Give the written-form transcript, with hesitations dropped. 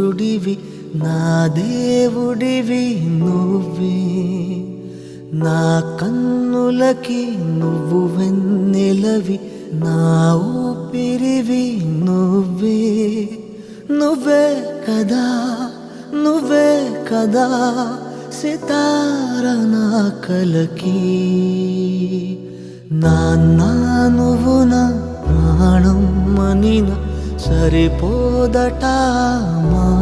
సూర్యుడివి నా దేవుడివి నువ్వే నా కన్నులకి నువ్వు వెన్నెలవి నా ఊపిరివి నువ్వే నువ్వే కదా నువ్వే కదా సితార నా కలకి నాన్న నువ్వు నా ప్రాణం మనిన సరిపోదట